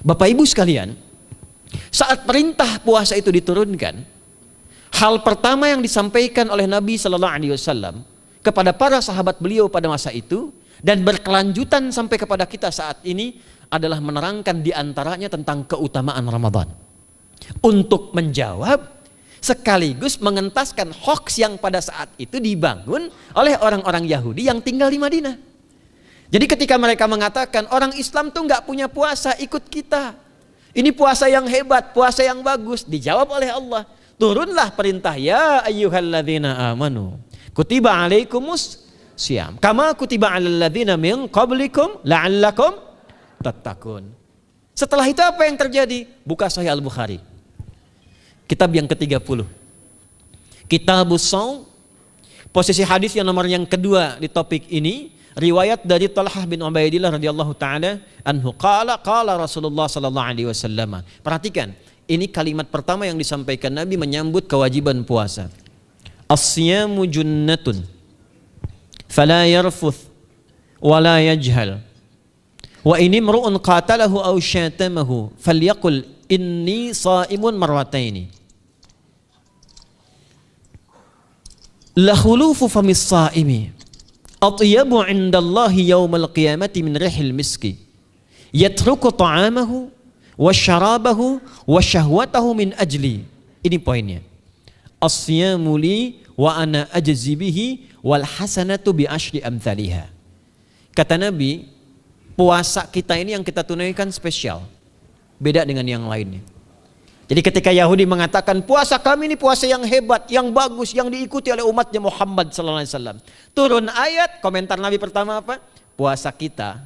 Bapak Ibu sekalian, saat perintah puasa itu diturunkan, hal pertama yang disampaikan oleh Nabi Sallallahu Alaihi Wasallam kepada para sahabat beliau pada masa itu dan berkelanjutan sampai kepada kita saat ini adalah menerangkan diantaranya tentang keutamaan Ramadan. Untuk menjawab sekaligus mengentaskan hoaks yang pada saat itu dibangun oleh orang-orang Yahudi yang tinggal di Madinah. Jadi ketika mereka mengatakan orang Islam tuh nggak punya puasa, ikut kita. Ini puasa yang hebat, puasa yang bagus. Dijawab oleh Allah, turunlah perintah, ya ayyuhalladzina amanu kutiba alaikumus syiyam kama kutiba alal ladzina min qablikum la'allakum tattaqun. Setelah itu apa yang terjadi? Buka Sahih Al-Bukhari, kitab yang ke-30, Kitabus Shaum, posisi hadis yang nomor yang kedua di topik ini, riwayat dari Talhah bin Ubaidillah radhiyallahu taala anhu qala Rasulullah sallallahu alaihi wasallam. Perhatikan, ini kalimat pertama yang disampaikan Nabi menyambut kewajiban puasa. As-siyamu junnatun fala yarfuth wala yajhal wa in imru'un qatalahu aw syatamahu falyaqul inni sha'imun marwataini. La khulufu famis sha'imi atyabu 'indallahi yaumal qiyamati min rihil miski yatruku ta'amahu wa syarabahu wa syahwatahu min ajli. Ini poinnya. As-siyamu li wa ana ajzi bihi wal hasanatu bi asyri amthaliha. Kata Nabi, puasa kita ini yang kita tunaikan spesial, beda dengan yang lainnya. Jadi ketika Yahudi mengatakan puasa kami ini puasa yang hebat, yang bagus, yang diikuti oleh umatnya Muhammad sallallahu alaihi wasallam, turun ayat, komentar Nabi pertama apa? Puasa kita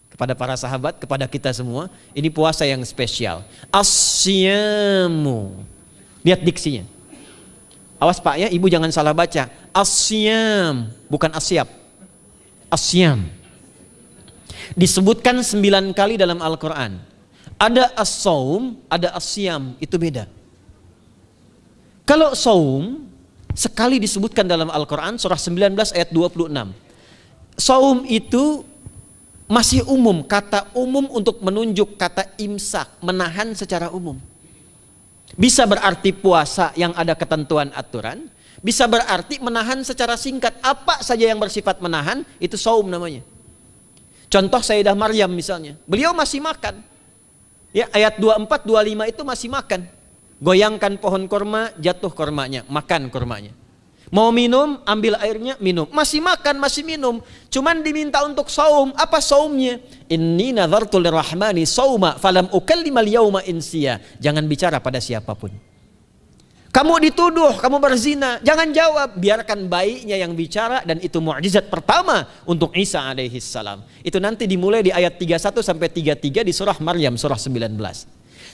kepada para sahabat, kepada kita semua, ini puasa yang spesial. As-siyamu. Lihat diksinya. Awas Pak ya, Ibu jangan salah baca. As-siyam, bukan asyab. As-siyam. Disebutkan 9 kali dalam Al-Quran. Ada as-saum, ada as-siyam, itu beda. Kalau saum, sekali disebutkan dalam Al-Quran, surah 19 ayat 26. Saum itu masih umum, kata umum untuk menunjuk kata imsak, menahan secara umum. Bisa berarti puasa yang ada ketentuan aturan, bisa berarti menahan secara singkat. Apa saja yang bersifat menahan, itu saum namanya. Contoh Sayyidah Maryam misalnya, beliau masih makan. Ya, ayat 24, 25 itu masih makan. Goyangkan pohon kurma, jatuh kurmanya, makan kurmanya. Mau minum, ambil airnya, minum. Masih makan, masih minum. Cuman diminta untuk saum. Apa saumnya? Inni nadhartu lirrahmani sauma falam ukallimal yauma insiya. Jangan bicara pada siapapun. Kamu dituduh, kamu berzina. Jangan jawab. Biarkan bayinya yang bicara, dan itu mukjizat pertama untuk Isa alaihi salam. Itu nanti dimulai di ayat 31 sampai 33 di surah Maryam, surah 19.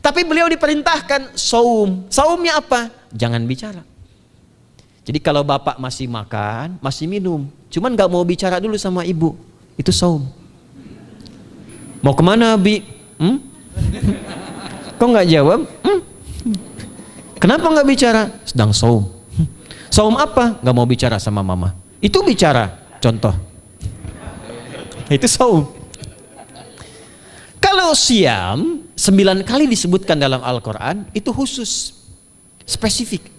Tapi beliau diperintahkan saum. Saumnya apa? Jangan bicara. Jadi kalau bapak masih makan, masih minum, cuman gak mau bicara dulu sama ibu, itu saum. Mau kemana Bi? Kok gak jawab? Kenapa gak bicara? Sedang saum. Saum apa? Gak mau bicara sama mama. Itu bicara, contoh. Itu saum. Kalau siam, 9 kali disebutkan dalam Al-Quran, itu khusus, spesifik.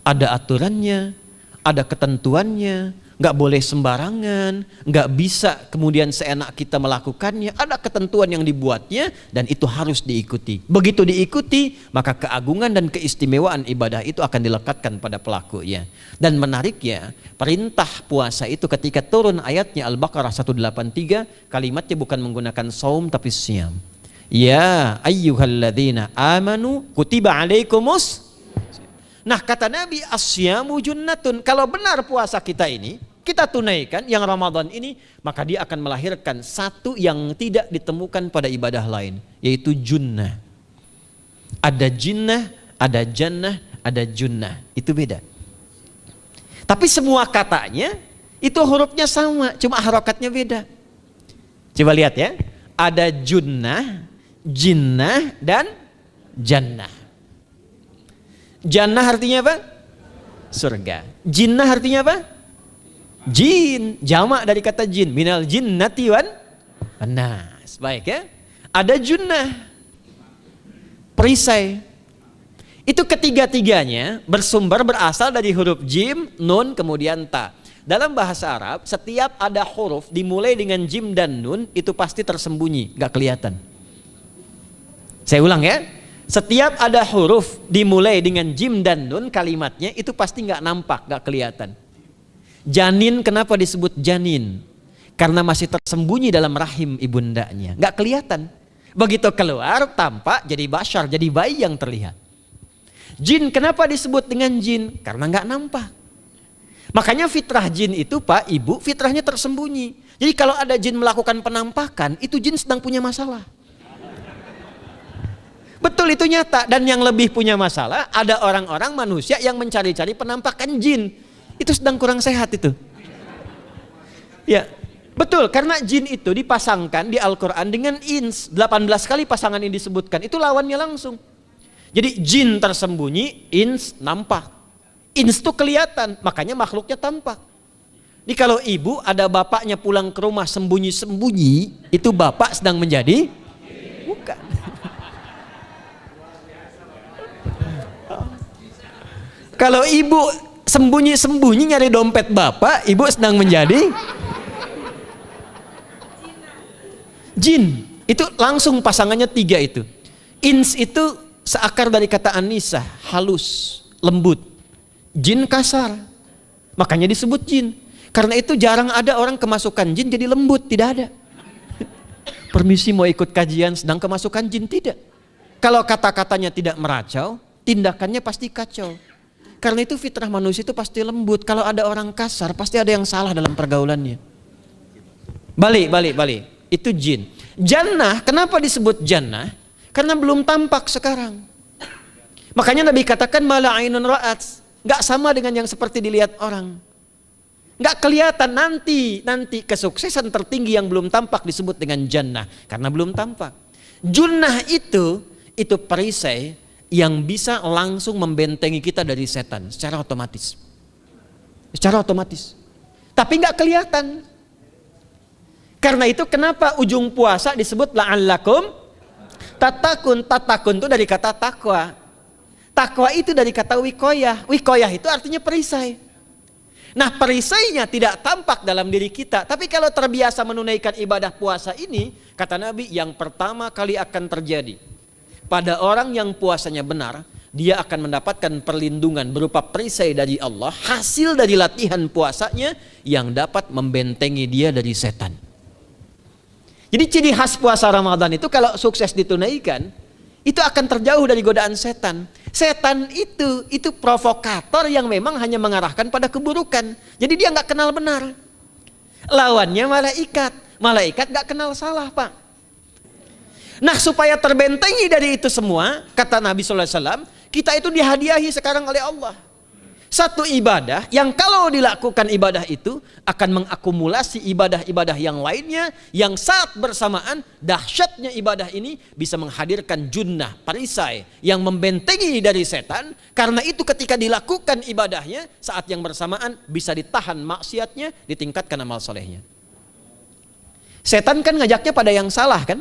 Ada aturannya, ada ketentuannya, nggak boleh sembarangan, nggak bisa kemudian seenak kita melakukannya. Ada ketentuan yang dibuatnya dan itu harus diikuti. Begitu diikuti, maka keagungan dan keistimewaan ibadah itu akan dilekatkan pada pelakunya. Dan menariknya, perintah puasa itu ketika turun ayatnya Al-Baqarah 183, kalimatnya bukan menggunakan saum tapi siyam. Ya ayyuhalladzina amanu kutiba alaikumus. Nah kata Nabi, asyamu junnatun. Kalau benar puasa kita ini, kita tunaikan yang Ramadan ini, maka dia akan melahirkan satu yang tidak ditemukan pada ibadah lain, yaitu junnah. Ada jinnah, ada jannah, ada junnah. Itu beda. Tapi semua katanya, itu hurufnya sama, cuma harokatnya beda. Coba lihat ya, ada junnah, jinnah, dan jannah. Jannah artinya apa? Surga. Jinnah artinya apa? Jin. Jamak dari kata jin. Minal jinnati wan nas. Baik ya. Ada junnah. perisai. Itu ketiga-tiganya berasal dari huruf jim, nun, kemudian ta. Dalam bahasa Arab, setiap ada huruf dimulai dengan jim dan nun, itu pasti tersembunyi, gak kelihatan. Saya ulang ya, setiap ada huruf dimulai dengan jim dan nun, kalimatnya itu pasti gak nampak, gak kelihatan. Janin, kenapa disebut janin? Karena masih tersembunyi dalam rahim ibundanya, gak kelihatan. Begitu keluar, tampak jadi bashar, jadi bayi yang terlihat. Jin, kenapa disebut dengan jin? Karena nggak nampak. Makanya fitrah jin itu Pak, Ibu, fitrahnya tersembunyi. Jadi kalau ada jin melakukan penampakan, itu jin sedang punya masalah. Betul, itu nyata. Dan yang lebih punya masalah, ada orang-orang manusia yang mencari-cari penampakan jin. Itu sedang kurang sehat itu. Ya, betul, karena jin itu dipasangkan di Al-Quran dengan ins. 18 kali pasangan ini disebutkan, itu lawannya langsung. Jadi jin tersembunyi, ins nampak. Ins itu kelihatan, makanya makhluknya tampak. Jadi kalau ibu ada bapaknya pulang ke rumah sembunyi-sembunyi, itu bapak sedang menjadi bukan. Kalau ibu sembunyi-sembunyi nyari dompet bapak, ibu sedang menjadi jin. Itu langsung pasangannya 3 itu. Ins itu seakar dari kata anisah, halus, lembut. Jin kasar, makanya disebut jin. Karena itu jarang ada orang kemasukan jin jadi lembut, tidak ada. Permisi mau ikut kajian sedang kemasukan jin, tidak. Kalau kata-katanya tidak meracau, tindakannya pasti kacau. Karena itu fitrah manusia itu pasti lembut. Kalau ada orang kasar, pasti ada yang salah dalam pergaulannya. Balik. Itu jin. Jannah, kenapa disebut jannah? Karena belum tampak sekarang. Makanya Nabi katakan mala ainun ra'at, nggak sama dengan yang seperti dilihat orang. Nggak kelihatan, nanti kesuksesan tertinggi yang belum tampak disebut dengan jannah karena belum tampak. Junnah itu perisai yang bisa langsung membentengi kita dari setan secara otomatis. Tapi nggak kelihatan. Karena itu kenapa ujung puasa disebut la'allakum tatakun itu dari kata takwa. Takwa itu dari kata wikoyah. Wikoyah itu artinya perisai. Nah, perisainya tidak tampak dalam diri kita. Tapi kalau terbiasa menunaikan ibadah puasa ini, kata Nabi, yang pertama kali akan terjadi pada orang yang puasanya benar, dia akan mendapatkan perlindungan berupa perisai dari Allah, hasil dari latihan puasanya yang dapat membentengi dia dari setan. Jadi ciri khas puasa Ramadan itu kalau sukses ditunaikan, itu akan terjauh dari godaan setan. Setan itu provokator yang memang hanya mengarahkan pada keburukan. Jadi dia nggak kenal benar. Lawannya malaikat. Malaikat nggak kenal salah, Pak. Nah, supaya terbentengi dari itu semua, kata Nabi SAW, kita itu dihadiahi sekarang oleh Allah. Satu ibadah yang kalau dilakukan ibadah itu akan mengakumulasi ibadah-ibadah yang lainnya, yang saat bersamaan dahsyatnya ibadah ini bisa menghadirkan junnah, perisai yang membentengi dari setan. Karena itu ketika dilakukan ibadahnya, saat yang bersamaan bisa ditahan maksiatnya, ditingkatkan amal solehnya. Setan kan ngajaknya pada yang salah kan?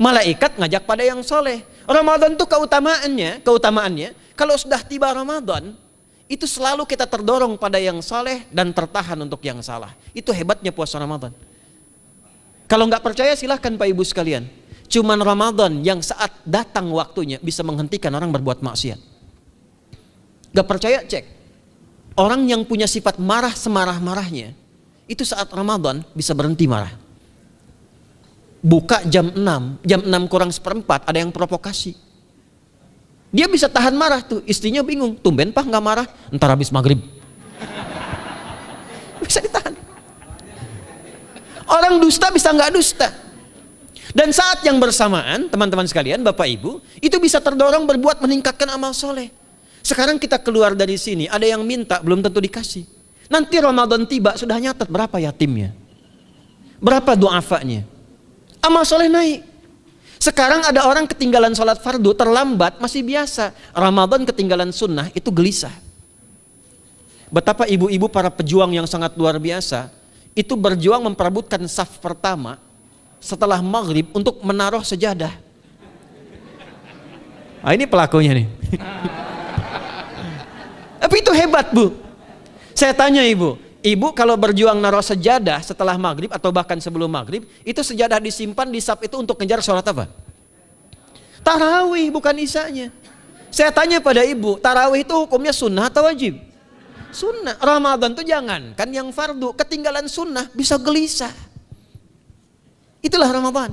Malaikat ngajak pada yang soleh. Ramadan itu keutamaannya kalau sudah tiba Ramadan, itu selalu kita terdorong pada yang saleh dan tertahan untuk yang salah. Itu hebatnya puasa Ramadan. Kalau nggak percaya silahkan Pak Ibu sekalian. Cuman Ramadan yang saat datang waktunya bisa menghentikan orang berbuat maksiat. Gak percaya cek. Orang yang punya sifat marah semarah-marahnya, itu saat Ramadan bisa berhenti marah. Buka jam 6 kurang seperempat ada yang provokasi. Dia bisa tahan marah tuh, istrinya bingung, tumben Pak nggak marah, entar habis maghrib. Bisa ditahan. Orang dusta bisa nggak dusta. Dan saat yang bersamaan, teman-teman sekalian, Bapak Ibu, itu bisa terdorong berbuat meningkatkan amal soleh. Sekarang kita keluar dari sini, ada yang minta, belum tentu dikasih. Nanti Ramadan tiba, sudah nyatet berapa yatimnya, berapa du'afanya. Amal soleh naik. Sekarang ada orang ketinggalan sholat fardu terlambat masih biasa. Ramadan ketinggalan sunnah itu gelisah. Betapa ibu-ibu para pejuang yang sangat luar biasa itu berjuang memperebutkan saf pertama setelah maghrib untuk menaruh sejadah. Ah, ini pelakunya nih. Tapi itu hebat, Bu. Saya tanya ibu kalau berjuang naruh sejadah setelah maghrib atau bahkan sebelum maghrib, itu sejadah disimpan di saf itu untuk ngejar sholat apa? Tarawih, bukan isanya. Saya tanya pada ibu, tarawih itu hukumnya sunnah atau wajib? Sunnah. Ramadan tuh jangan kan yang fardu, ketinggalan sunnah bisa gelisah. Itulah Ramadan.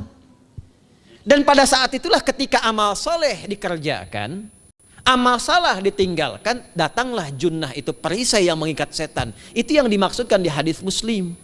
Dan pada saat itulah ketika amal soleh dikerjakan, amal salah ditinggalkan, datanglah junnah, itu perisai yang mengikat setan. Itu yang dimaksudkan di hadis Muslim.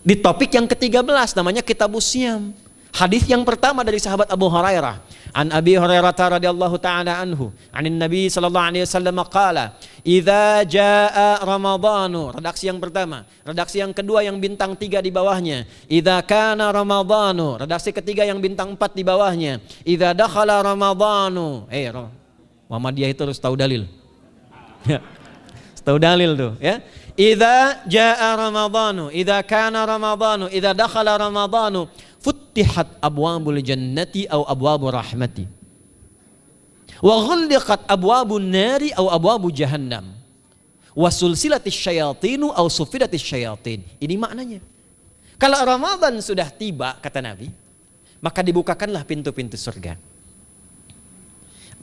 Di topik yang ke-13 namanya Kitabus Syam. Hadis yang pertama dari sahabat Abu Hurairah. An Abi Hurairah radhiyallahu ta'ala anhu, anin Nabi sallallahu alaihi wasallam qala, "Idza jaa Ramadhanu." Redaksi yang pertama. Redaksi yang kedua yang bintang 3 di bawahnya. "Idza kana Ramadhanu." Redaksi ketiga yang bintang 4 di bawahnya. "Idza dakhala Ramadhanu." Muhammadiyah itu harus tahu dalil. Ya. Tahu dalil tuh, ya. Idza jaa Ramadhanu, idza kana Ramadhanu, idza dakhala Ramadhanu, futtihat abwabul jannati aw abwabur rahmati. Wa ghulliqat abwabun nari aw abwabu jahannam. Wa sulsilatis syayatinu aw sufidatis syayatin. Ini maknanya. Kalau Ramadan sudah tiba, kata Nabi, maka dibukakanlah pintu-pintu surga.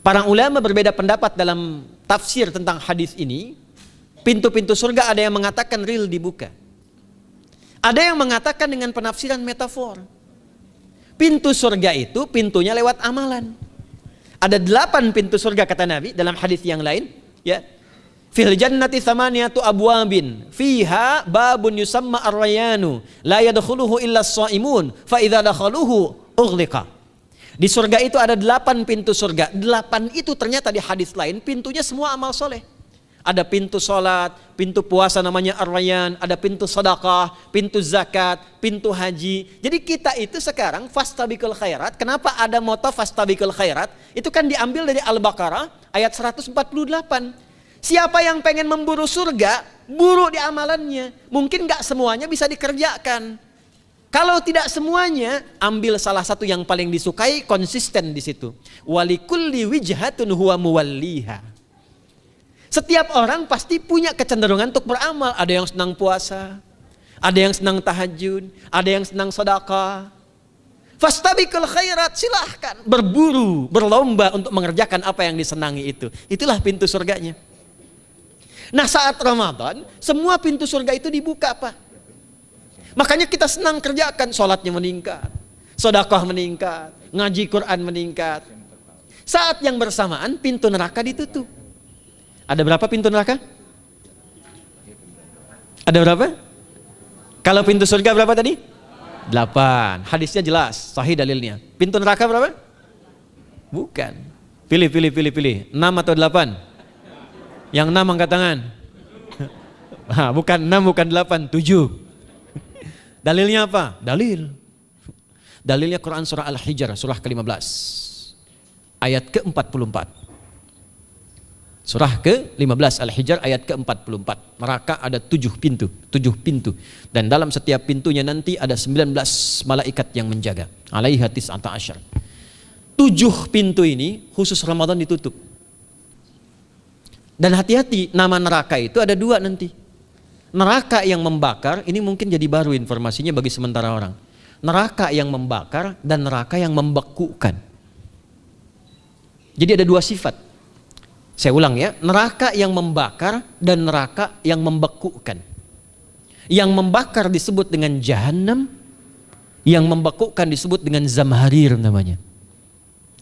Para ulama berbeda pendapat dalam tafsir tentang hadis ini. Pintu-pintu surga ada yang mengatakan real dibuka. Ada yang mengatakan dengan penafsiran metafor. Pintu surga itu pintunya lewat amalan. Ada 8 pintu surga kata Nabi dalam hadis yang lain, ya. Fil jannati thamaniyatu abwabin fiha babun yusamma ar-rayanu la yadkhuluhu illa as-shaimun fa idza dakhaluhu ughliqa. Di surga itu ada 8 pintu surga. 8 itu ternyata di hadis lain pintunya semua amal soleh. Ada pintu sholat, pintu puasa namanya ar-rayyan, ada pintu sedekah, pintu zakat, pintu haji. Jadi kita itu sekarang fastabiqul khairat. Kenapa ada moto fastabiqul khairat? Itu kan diambil dari Al-Baqarah ayat 148. Siapa yang pengen memburu surga, buru di amalannya. Mungkin gak semuanya bisa dikerjakan. Kalau tidak semuanya, ambil salah satu yang paling disukai, konsisten di situ. Walikulli wijhatun huwa muwalliha. Setiap orang pasti punya kecenderungan untuk beramal. Ada yang senang puasa, ada yang senang tahajud, ada yang senang sedekah. Fastabiqul khairat, silahkan berburu, berlomba untuk mengerjakan apa yang disenangi itu. Itulah pintu surganya. Nah, saat Ramadan, semua pintu surga itu dibuka, Pak. Makanya kita senang kerjakan, sholatnya meningkat, sedekah meningkat, ngaji Quran meningkat. Saat yang bersamaan pintu neraka ditutup. Ada berapa pintu neraka? Ada berapa? Kalau pintu surga berapa tadi? 8. Hadisnya jelas, sahih dalilnya. Pintu neraka berapa? Bukan. Pilih. 6 atau 8? Yang 6 angkat tangan. Bukan 6, bukan 8, 7. Dalilnya apa? Dalilnya Quran surah Al-Hijr, surah ke-15. Ayat ke-44. Surah ke-15 Al-Hijr ayat ke-44. Neraka ada 7 pintu. Dan dalam setiap pintunya nanti ada 19 malaikat yang menjaga. Alaiha tis'ata asyar. 7 pintu ini khusus Ramadan ditutup. Dan hati-hati, nama neraka itu ada 2 nanti. Neraka yang membakar, ini mungkin jadi baru informasinya bagi sementara orang. Neraka yang membakar dan neraka yang membekukan. Jadi ada 2 sifat. Saya ulang ya, neraka yang membakar dan neraka yang membekukan. Yang membakar disebut dengan Jahannam, yang membekukan disebut dengan Zamharir namanya.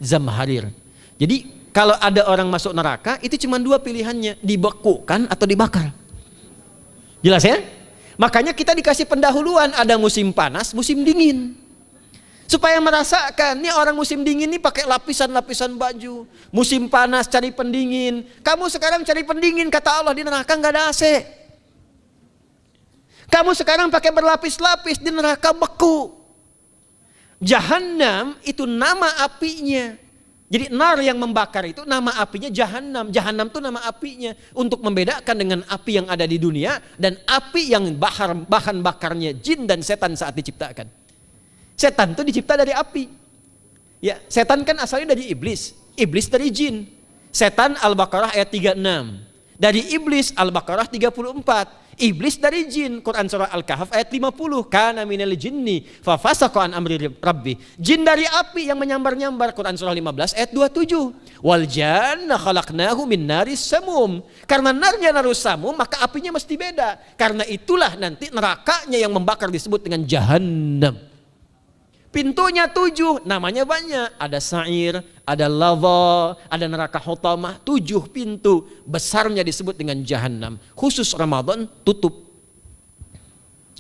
Zamharir. Jadi kalau ada orang masuk neraka, itu cuma 2 pilihannya, dibekukan atau dibakar. Jelas ya? Makanya kita dikasih pendahuluan, ada musim panas, musim dingin. Supaya merasakan, nih orang musim dingin nih pakai lapisan-lapisan baju. Musim panas cari pendingin. Kamu sekarang cari pendingin, kata Allah, di neraka nggak ada AC. Kamu sekarang pakai berlapis-lapis, di neraka beku. Jahannam itu nama apinya. Jadi nar yang membakar itu nama apinya Jahannam. Jahannam itu nama apinya. Untuk membedakan dengan api yang ada di dunia dan api yang bahan bakarnya jin dan setan saat diciptakan. Setan itu dicipta dari api. Ya, setan kan asalnya dari iblis. iblis dari jin. Setan Al-Baqarah ayat 36. Dari iblis Al-Baqarah 34. Iblis dari jin, Quran surah Al-Kahf ayat 50. Kana minal jinni fa fasaqa an amri rabbi. Jin dari api yang menyambar-nyambar, Quran surah 15 ayat 27. Wal janna khalaqnahu min naris samum. Karena narnya narus samum, maka apinya mesti beda. Karena itulah nanti nerakanya yang membakar disebut dengan jahannam. Pintunya 7, namanya banyak. Ada sa'ir, ada lava, ada neraka hutamah. 7 pintu, besarnya disebut dengan jahannam. Khusus Ramadan tutup.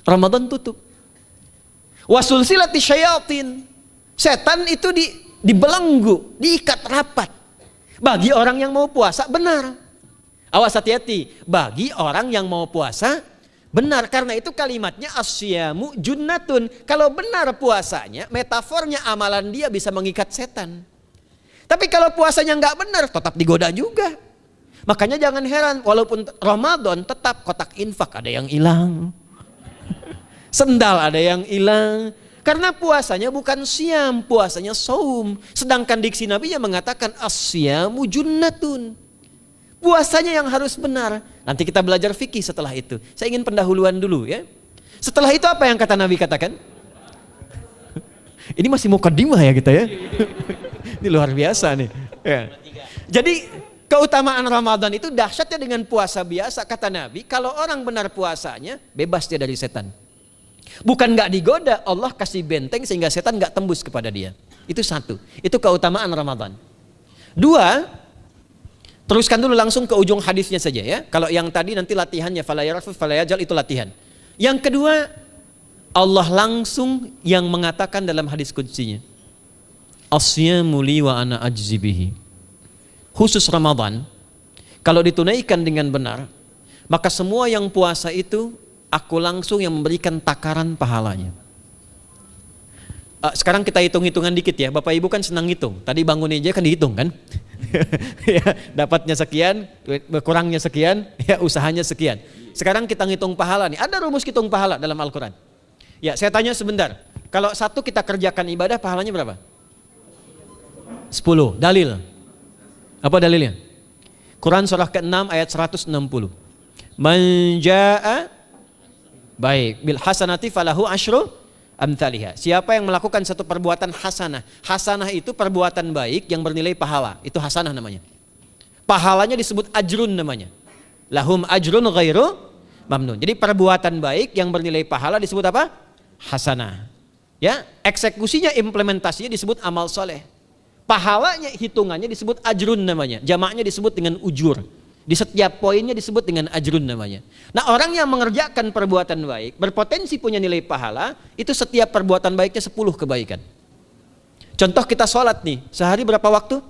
Ramadan tutup. Wasulsilati syayatin. Setan itu dibelenggu, diikat rapat. Bagi orang yang mau puasa benar. Awas hati-hati. Bagi orang yang mau puasa benar, karena itu kalimatnya asyamu junnatun. Kalau benar puasanya, metafornya amalan dia bisa mengikat setan. Tapi kalau puasanya nggak benar, tetap digoda juga. Makanya jangan heran, walaupun Ramadan tetap kotak infak ada yang hilang, sendal ada yang hilang. Karena puasanya bukan siam, puasanya saum. Sedangkan diksi Nabi yang mengatakan asyamu junnatun. Puasanya yang harus benar. Nanti kita belajar fikih setelah itu. Saya ingin pendahuluan dulu ya. Setelah itu apa yang kata Nabi katakan? Ini masih mukadimah ya kita ya. Ini luar biasa nih. Ya. Jadi keutamaan Ramadan itu dahsyatnya dengan puasa biasa. Kata Nabi, kalau orang benar puasanya, bebas dia dari setan. Bukan gak digoda, Allah kasih benteng sehingga setan gak tembus kepada dia. Itu satu. Itu keutamaan Ramadan. 2, teruskan dulu langsung ke ujung hadisnya saja ya. Kalau yang tadi nanti latihannya fala yarfus fala yajal, itu latihan. Yang kedua, Allah langsung yang mengatakan dalam hadis qudsinya, asyamu li wa ana ajzi bihi. Khusus Ramadan, kalau ditunaikan dengan benar, maka semua yang puasa itu aku langsung yang memberikan takaran pahalanya. Sekarang kita hitung-hitungan dikit ya. Bapak Ibu kan senang hitung. Tadi bangun aja kan dihitung kan. Ya, dapatnya sekian, berkurangnya sekian, ya usahanya sekian. Sekarang kita ngitung pahala nih. Ada rumus hitung pahala dalam Al-Quran. Ya, saya tanya sebentar. Kalau satu kita kerjakan ibadah, pahalanya berapa? 10. Dalil. Apa dalilnya? Quran surah ke-6 ayat 160. Man jaa baik bil hasanati falahu asyru amthaliha. Siapa yang melakukan satu perbuatan hasanah. Hasanah itu perbuatan baik yang bernilai pahala. Itu hasanah namanya. Pahalanya disebut ajrun namanya. Lahum ajrun ghairu mamnun. Jadi perbuatan baik yang bernilai pahala disebut apa? Hasanah. Ya, eksekusinya, implementasinya disebut amal soleh. Pahalanya, hitungannya disebut ajrun namanya. Jamaknya disebut dengan ujur. Di setiap poinnya disebut dengan ajrun namanya. Nah, orang yang mengerjakan perbuatan baik berpotensi punya nilai pahala, itu setiap perbuatan baiknya 10 kebaikan. Contoh kita sholat nih, sehari berapa waktu?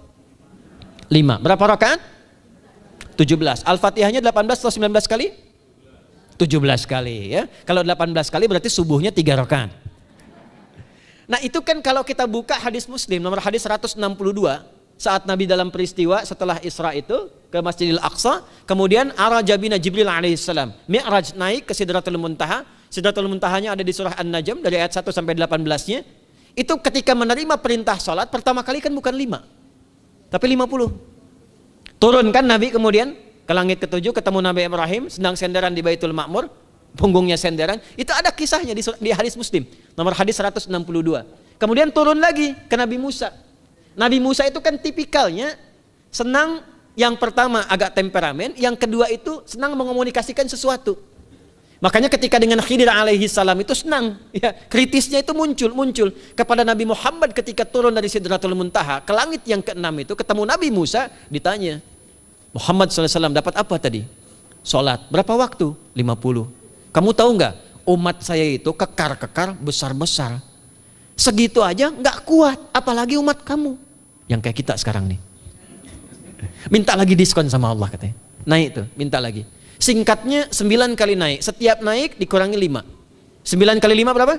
5. Berapa rakaat? 17. Al-Fatihahnya 18 atau 19 kali? 17 kali ya. Kalau 18 kali berarti subuhnya 3 rakaat. Nah, itu kan kalau kita buka hadis Muslim nomor hadis 162, saat Nabi dalam peristiwa setelah Isra itu ke Masjidil Aqsa, kemudian araja bina Jibril alaihissalam, Mi'raj, naik ke Sidratul Muntaha. Sidratul Muntahanya ada di surah An-Najm dari ayat 1 sampai 18-nya. Itu ketika menerima perintah salat pertama kali kan bukan 5, tapi 50. Turun kan Nabi kemudian ke langit ke-7, ketemu Nabi Ibrahim sedang senderan di Baitul Ma'mur, punggungnya senderan. Itu ada kisahnya di hadis Muslim nomor hadis 162. Kemudian turun lagi ke Nabi Musa. Nabi Musa itu kan tipikalnya senang, yang pertama agak temperamen, yang kedua itu senang mengomunikasikan sesuatu. Makanya ketika dengan Khidir alaihi salam itu senang, ya, kritisnya itu muncul kepada Nabi Muhammad ketika turun dari Sidratul Muntaha ke langit yang ke-6 itu ketemu Nabi Musa, ditanya, Muhammad SAW dapat apa tadi? Sholat. Berapa waktu? 50. Kamu tahu nggak? Umat saya itu kekar-kekar besar-besar. Segitu aja nggak kuat, apalagi umat kamu. Yang kayak kita sekarang nih. Minta lagi diskon sama Allah katanya. Naik tuh, minta lagi. Singkatnya 9 kali naik. Setiap naik dikurangi 5. 9 kali 5 berapa?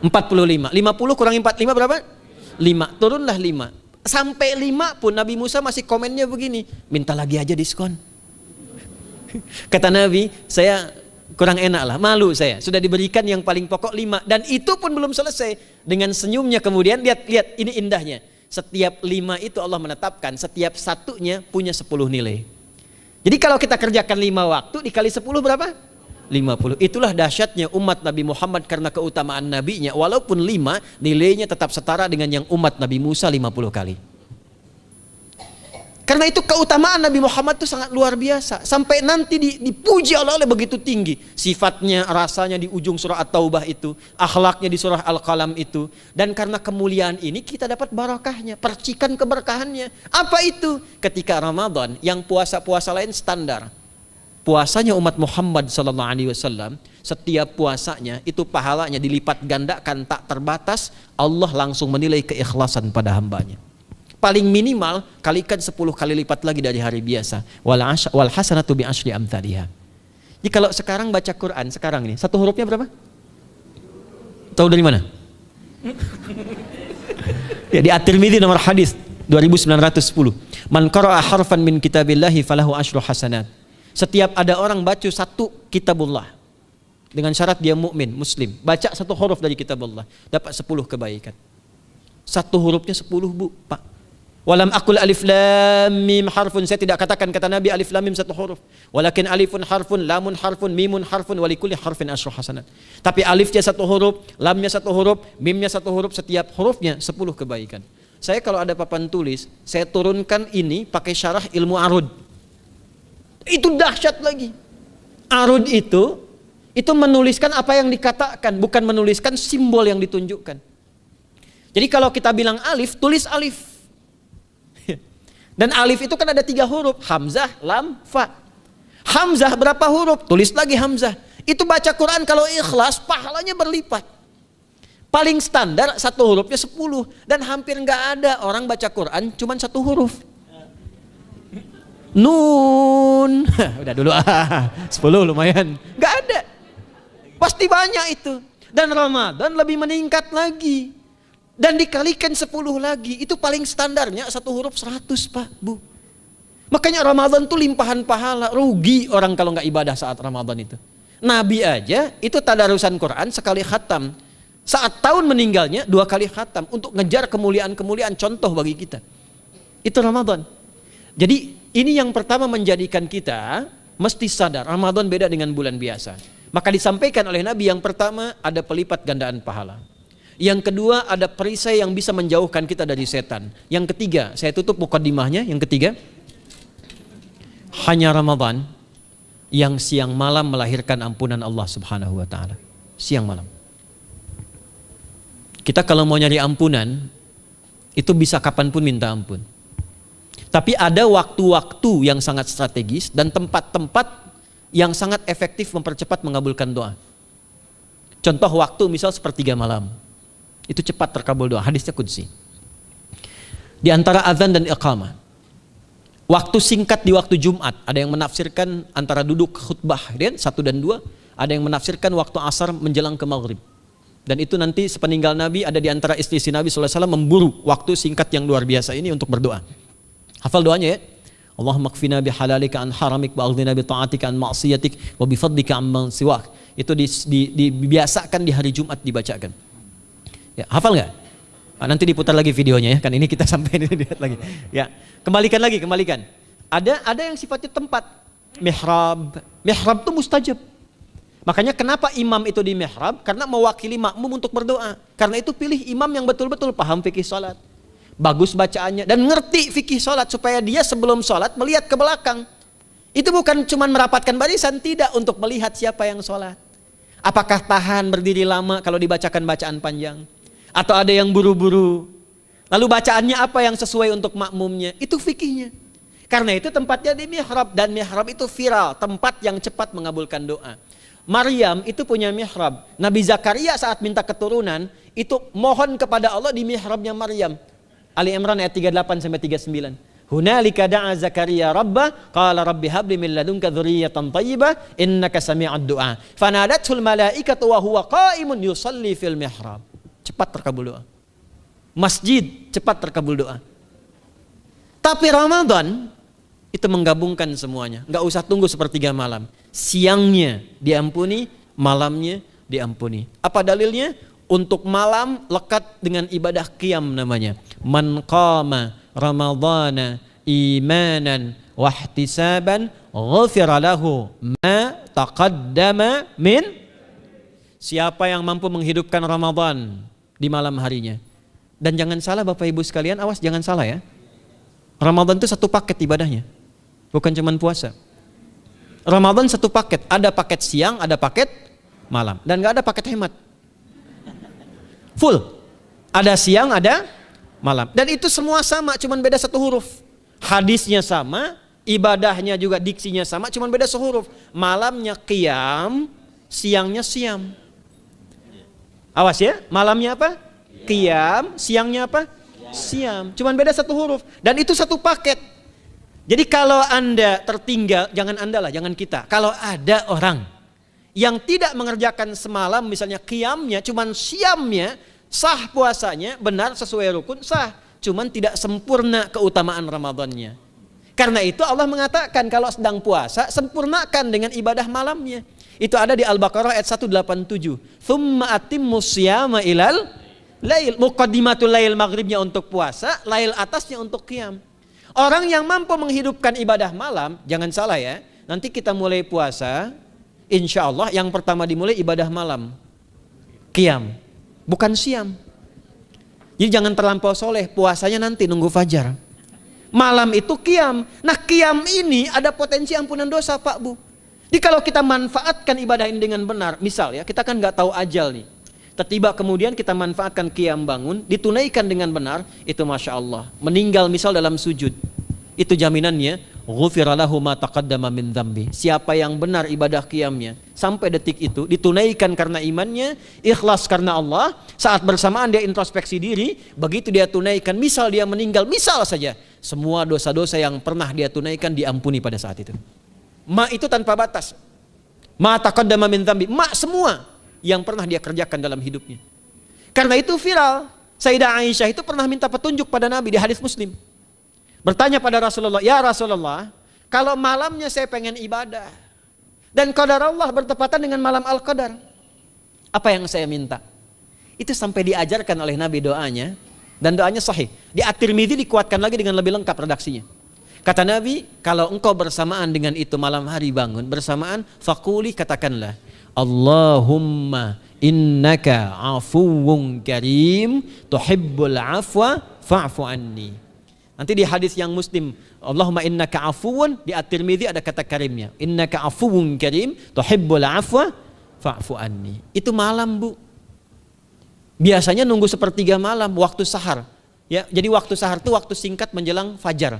45. 50 kurangi 45 berapa? 5. Turunlah 5. Sampai 5 pun Nabi Musa masih komennya begini. Minta lagi aja diskon. Kata Nabi, saya kurang enak lah, malu saya. Sudah diberikan yang paling pokok 5. Dan itu pun belum selesai. Dengan senyumnya kemudian, lihat ini indahnya. setiap 5 itu Allah menetapkan setiap satunya punya 10 nilai. Jadi kalau kita kerjakan 5 waktu dikali 10 berapa? 50. Itulah dahsyatnya umat Nabi Muhammad karena keutamaan nabinya. Walaupun 5 nilainya tetap setara dengan yang umat Nabi Musa 50 kali. Karena itu keutamaan Nabi Muhammad itu sangat luar biasa. Sampai nanti dipuji Allah oleh begitu tinggi. Sifatnya, rasanya di ujung surah At-Taubah itu. Akhlaknya di surah Al-Qalam itu. Dan karena kemuliaan ini kita dapat barakahnya. Percikan keberkahannya. Apa itu? Ketika Ramadan yang puasa-puasa lain standar. Puasanya umat Muhammad SAW, setiap puasanya itu pahalanya dilipat gandakan tak terbatas. Allah langsung menilai keikhlasan pada hambanya. Paling minimal kalikan 10 kali lipat lagi dari hari biasa. Wal hasanatu bi asyri amthaliha. Jadi kalau sekarang baca Quran sekarang ini satu hurufnya berapa? Tahu dari mana? Ya, di At-Tirmidzi nomor hadis 2910. Man qara'a harfan min kitabillahi falahu asyru hasanat. Setiap ada orang baca satu kitabullah dengan syarat dia mukmin, muslim, baca satu huruf dari kitabullah, dapat 10 kebaikan. Satu hurufnya 10, Bu, Pak. Walam aqul alif lam mim harfun, saya tidak katakan kata Nabi alif lam mim satu huruf. Walakin alifun harfun, lamun harfun, mimun harfun, walikulli harfin asyru hasanat. Tapi alifnya satu huruf, lamnya satu huruf, mimnya satu huruf, setiap hurufnya 10 kebaikan. Saya kalau ada papan tulis, saya turunkan ini pakai syarah ilmu arud. Itu dahsyat lagi. Arud itu menuliskan apa yang dikatakan, bukan menuliskan simbol yang ditunjukkan. Jadi kalau kita bilang alif, tulis alif. Dan alif itu kan ada 3 huruf, hamzah, lam, fa. Hamzah berapa huruf? Tulis lagi hamzah. Itu baca Quran kalau ikhlas, pahalanya berlipat. Paling standar satu hurufnya 10. Dan hampir nggak ada orang baca Quran cuman satu huruf. Nun. Udah dulu 10 lumayan. Nggak ada. Pasti banyak itu. Dan Ramadan lebih meningkat lagi. Dan dikalikan 10 lagi, itu paling standarnya satu huruf 100, Pak, Bu. Makanya Ramadan itu limpahan pahala. Rugi orang kalau nggak ibadah saat Ramadan itu. Nabi aja itu tadarusan Quran sekali khatam. Saat tahun meninggalnya 2 kali khatam untuk ngejar kemuliaan-kemuliaan contoh bagi kita. Itu Ramadan. Jadi ini yang pertama menjadikan kita mesti sadar Ramadan beda dengan bulan biasa. Maka disampaikan oleh Nabi yang pertama ada pelipat gandaan pahala. Yang kedua ada perisai yang bisa menjauhkan kita dari setan. Yang ketiga, saya tutup mukadimahnya. Yang ketiga, hanya Ramadan yang siang malam melahirkan ampunan Allah Subhanahu wa taala. Siang malam. Kita kalau mau nyari ampunan itu bisa kapanpun minta ampun. Tapi ada waktu-waktu yang sangat strategis dan tempat-tempat yang sangat efektif mempercepat mengabulkan doa. Contoh waktu misal sepertiga malam. Itu cepat terkabul doa, hadisnya qudsi. Di antara azan dan iqamah. Waktu singkat di waktu Jumat, ada yang menafsirkan antara duduk khutbah 1 dan 2, ada yang menafsirkan waktu asar menjelang ke maghrib. Dan itu nanti sepeninggal Nabi ada di antara istri Nabi SAW memburu waktu singkat yang luar biasa ini untuk berdoa. Hafal doanya ya. Allahumma kfina bihalalika an haramik wa aghdina bi ta'atika an ma'siyatik wa bi fadlika amman siwak. Itu dibiasakan di hari Jumat dibacakan. Ya, hafal nggak? Nanti diputar lagi videonya ya, kan ini kita sampai ini lihat lagi. Ya, kembalikan. Ada yang sifatnya tempat. Mihrab itu mustajab. Makanya kenapa imam itu di mihrab? Karena mewakili makmum untuk berdoa. Karena itu pilih imam yang betul-betul paham fikih salat. Bagus bacaannya dan ngerti fikih salat supaya dia sebelum salat melihat ke belakang. Itu bukan cuma merapatkan barisan, tidak, untuk melihat siapa yang salat. Apakah tahan berdiri lama kalau dibacakan bacaan panjang? Atau ada yang buru-buru. Lalu bacaannya apa yang sesuai untuk makmumnya? Itu fikihnya. Karena itu tempatnya di mihrab. Dan mihrab itu viral, tempat yang cepat mengabulkan doa. Maryam itu punya mihrab. Nabi Zakaria saat minta keturunan, itu mohon kepada Allah di mihrabnya Maryam. Ali Imran ayat 38-39. Hunalika da'a Zakaria rabbah, qala rabbi habli min ladunka dzurriyyatan thayyibah, innaka sami'ud du'a. Fanadatul malaikatu wa huwa qa'imun yusalli fil mihrab. Cepat terkabul doa. Masjid cepat terkabul doa. Tapi Ramadan itu menggabungkan semuanya. Enggak usah tunggu sepertiga malam. Siangnya diampuni, malamnya diampuni. Apa dalilnya? Untuk malam lekat dengan ibadah qiyam namanya. Man qama ramadhana imanan wahtisaban ghufira lahu ma taqaddama min. Siapa yang mampu menghidupkan Ramadan di malam harinya. Dan jangan salah Bapak Ibu sekalian, awas jangan salah ya. Ramadan itu satu paket ibadahnya. Bukan cuma puasa. Ramadan satu paket, ada paket siang, ada paket malam. Dan gak ada paket hemat. Full. Ada siang, ada malam. Dan itu semua sama, cuman beda satu huruf. Hadisnya sama, ibadahnya juga diksinya sama, cuman beda sehuruf. Malamnya qiyam, siangnya siam. Awas ya, malamnya apa? Qiyam, siangnya apa? Siam. Cuman beda satu huruf. Dan itu satu paket. Jadi kalau Anda tertinggal, jangan Anda lah, jangan kita. Kalau ada orang yang tidak mengerjakan semalam misalnya qiyamnya, cuman siamnya, sah puasanya, benar sesuai rukun, sah. Cuman tidak sempurna keutamaan Ramadannya. Karena itu Allah mengatakan kalau sedang puasa, sempurnakan dengan ibadah malamnya. Itu ada di Al-Baqarah ayat 187. Tsumma atimmus syiyama ilal lail. Muqaddimatul lail, maghribnya untuk puasa, lail atasnya untuk qiyam. Orang yang mampu menghidupkan ibadah malam, jangan salah ya, nanti kita mulai puasa, insya Allah yang pertama dimulai ibadah malam, qiyam, bukan siam. Jadi jangan terlampau soleh, puasanya nanti nunggu fajar. Malam itu qiyam. Nah qiyam ini ada potensi ampunan dosa Pak Bu. Jadi kalau kita manfaatkan ibadah ini dengan benar, misal ya kita kan nggak tahu ajal nih, tiba kemudian kita manfaatkan qiyam bangun, ditunaikan dengan benar, itu Masya Allah. Meninggal misal dalam sujud, itu jaminannya, ghufira lahu ma taqaddama min dzambi. Siapa yang benar ibadah qiyamnya, sampai detik itu, ditunaikan karena imannya, ikhlas karena Allah, saat bersamaan dia introspeksi diri, begitu dia tunaikan, misal dia meninggal, misal saja, semua dosa-dosa yang pernah dia tunaikan diampuni pada saat itu. Ma itu tanpa batas. Ma taqaddama min dzambi, ma semua yang pernah dia kerjakan dalam hidupnya. Karena itu viral. Sayyidah Aisyah itu pernah minta petunjuk pada Nabi di hadis Muslim. Bertanya pada Rasulullah, ya Rasulullah, kalau malamnya saya pengen ibadah dan qadar Allah bertepatan dengan malam Al-Qadar, apa yang saya minta? Itu sampai diajarkan oleh Nabi doanya, dan doanya sahih. Di At-Tirmidzi dikuatkan lagi dengan lebih lengkap redaksinya. Kata Nabi, kalau engkau bersamaan dengan itu malam hari bangun, bersamaan, faquli, katakanlah, Allahumma innaka afuwun karim tuhibbul afwa fa'fu anni. Nanti di hadis yang Muslim, Allahumma innaka afuwun, di At-Tirmidzi ada kata karimnya, innaka afuwun karim tuhibbul afwa fa'fu anni. Itu malam Bu. Biasanya nunggu sepertiga malam, waktu sahar. Ya, jadi waktu sahar itu waktu singkat menjelang fajar.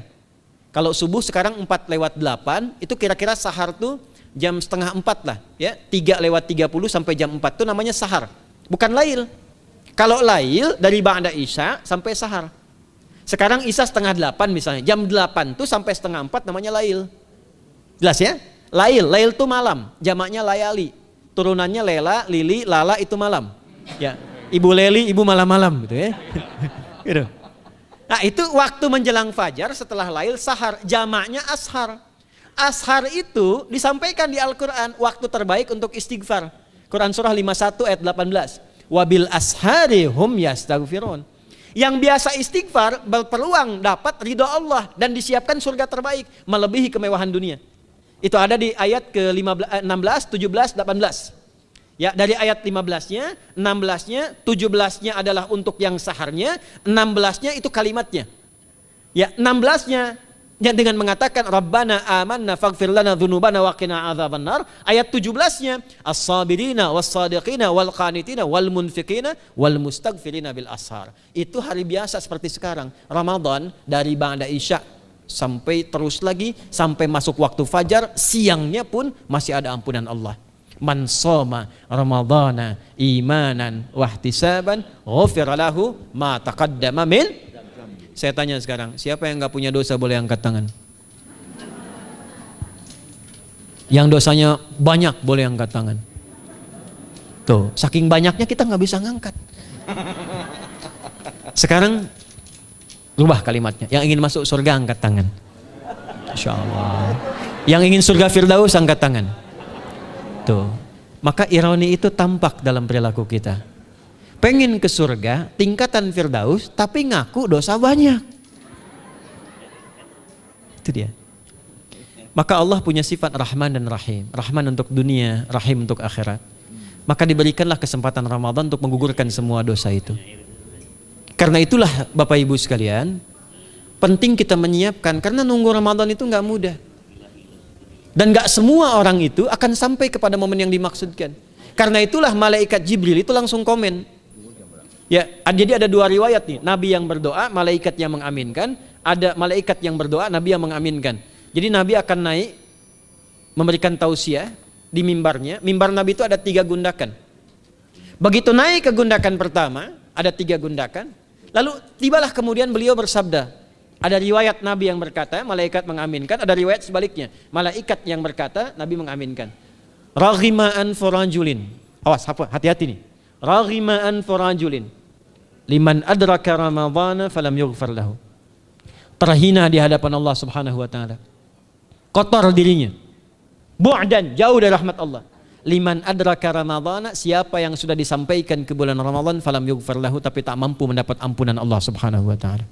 Kalau subuh sekarang 4:08, itu kira-kira sahar tuh jam setengah 4 lah, ya 3:30 sampai jam 4 itu namanya sahar, bukan lail. Kalau lail dari ba'da isya sampai sahar. Sekarang isya setengah 8 misalnya, jam 8 tuh sampai setengah 4 namanya lail. Jelas ya? Lail tuh malam, jamaknya layali, turunannya lela, lili, lala itu malam. Ya, ibu leli, ibu malam-malam gitu ya. Gitu. Nah itu waktu menjelang fajar setelah lail sahar, jamaknya ashar. Ashar itu disampaikan di Al-Quran waktu terbaik untuk istighfar. Quran surah 51 ayat 18. Wabil ashari hum yastaghfirun. Yang biasa istighfar berpeluang dapat ridho Allah dan disiapkan surga terbaik melebihi kemewahan dunia. Itu ada di ayat ke-16, 17, 18. Ya, dari ayat 15-nya, 16-nya, 17-nya adalah untuk yang saharnya, 16-nya itu kalimatnya. Ya, 16-nya yang dengan mengatakan Rabbana amanna faghfir lana dzunubana wa qina adzabannar. Ayat 17-nya as-sabirina was-sadiqina wal qanitina wal munfiqina wal mustaghfirina bil ashar. Itu hari biasa seperti sekarang. Ramadan dari ba'da isya sampai terus lagi sampai masuk waktu fajar, siangnya pun masih ada ampunan Allah. Man shoma ramadhana imanan wahtisaban ghufira lahu ma taqaddama min. Saya tanya sekarang, siapa yang enggak punya dosa boleh angkat tangan? Yang dosanya banyak boleh angkat tangan. Tuh, saking banyaknya kita nggak bisa ngangkat. Sekarang rubah kalimatnya. Yang ingin masuk surga angkat tangan. Insya Allah. Yang ingin surga Firdaus angkat tangan. Tuh. Maka ironi itu tampak dalam perilaku kita. pengen ke surga, tingkatan Firdaus, tapi ngaku dosa banyak. Itu dia. Maka Allah punya sifat Rahman dan Rahim. Rahman untuk dunia, Rahim untuk akhirat. Maka diberikanlah kesempatan Ramadan untuk menggugurkan semua dosa itu. Karena itulah Bapak Ibu sekalian, penting kita menyiapkan, karena nunggu Ramadan itu nggak mudah. Dan nggak semua orang itu akan sampai kepada momen yang dimaksudkan. Karena itulah malaikat Jibril itu langsung komen. Ya, jadi ada dua riwayat nih, Nabi yang berdoa, malaikat yang mengaminkan, ada malaikat yang berdoa, Nabi yang mengaminkan. Jadi Nabi akan naik memberikan tausiah di mimbarnya. Mimbar Nabi itu ada 3 gundakan. Begitu naik ke gundakan pertama, ada 3 gundakan. Lalu tibalah kemudian beliau bersabda. Ada riwayat Nabi yang berkata, malaikat mengaminkan. Ada riwayat sebaliknya, malaikat yang berkata, Nabi mengaminkan. Raghima'an forajulin. Awas, hati-hati nih. Raghima'an forajulin. Liman adraka ramadhana falam yughfar lahu. Terhina di hadapan Allah Subhanahu wa taala. Kotor dirinya. Bu'dan, jauh dari rahmat Allah. Liman adraka ramadhana, siapa yang sudah disampaikan ke bulan Ramadan falam yughfar lahu, tapi tak mampu mendapat ampunan Allah Subhanahu wa taala.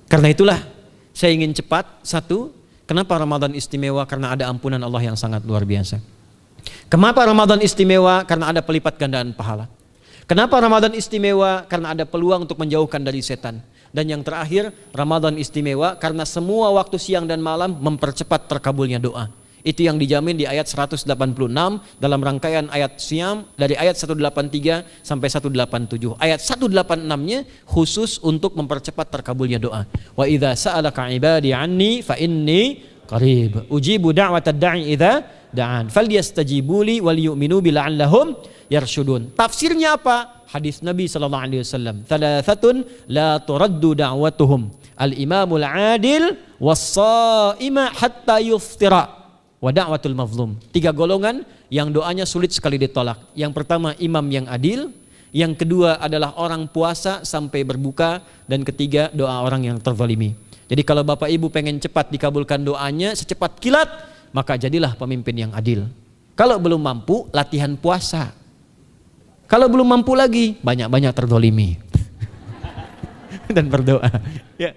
Karena itulah saya ingin cepat. Satu, kenapa Ramadan istimewa? Karena ada ampunan Allah yang sangat luar biasa. Kenapa Ramadan istimewa? Karena ada pelipat gandaan pahala. Kenapa Ramadan istimewa? Karena ada peluang untuk menjauhkan dari setan. Dan yang terakhir, Ramadan istimewa karena semua waktu siang dan malam mempercepat terkabulnya doa. Itu yang dijamin di ayat 186 dalam rangkaian ayat Siyam dari ayat 183 sampai 187. Ayat 186-nya khusus untuk mempercepat terkabulnya doa. Wa idza sa'alaka 'ibadi 'anni fa inni qarib. Ujibu da'watad da'i idza da'an. Falyastajibu wal yu'minu bi la'allahum yarshudun. Tafsirnya apa? Hadis Nabi sallallahu alaihi wasallam. Thalathatun la turaddu da'watuhum. Al-imamul 'adil was-sha'ima hatta yuftira. Wa da'watul mazlum. 3 golongan yang doanya sulit sekali ditolak. Yang pertama imam yang adil, yang kedua adalah orang puasa sampai berbuka, dan ketiga doa orang yang terzalimi. Jadi kalau Bapak Ibu pengen cepat dikabulkan doanya secepat kilat, maka jadilah pemimpin yang adil. Kalau belum mampu, latihan puasa. Kalau belum mampu lagi, banyak-banyak terzalimi dan berdoa. Ya.